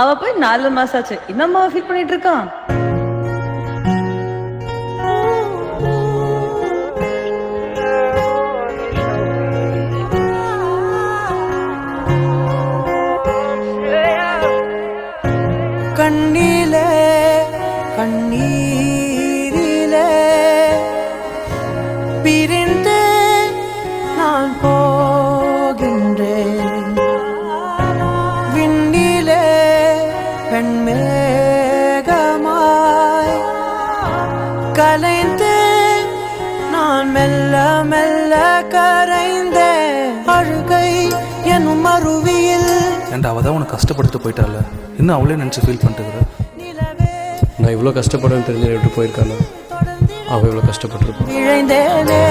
அவ போய் 4 மாசம் ஆச்சு. இன்னும் ஃபீல் பண்ணிட்டு இருக்கான். கண்ணிலே கண்ணீரிலே பிரிந்து நான் போகின்றேன். விண்ணிலே பெண்மேகமாய் கலைந்து நான் மெல்ல மெல்ல கரைந்தேன். அழுகை எனும் அருவியில் ஏன்டா அவள் தான் உனக்கு கஷ்டப்படுத்த போயிட்டால, இன்னும் அவளே நினச்சி ஃபீல் பண்ணிட்டுக்கிற. நான் இவ்வளோ கஷ்டப்படுவேன்னு தெரிஞ்சு விட்டு போயிருக்காங்க. அவள் இவ்வளோ கஷ்டப்பட்டுருப்பான். இழைந்தேனே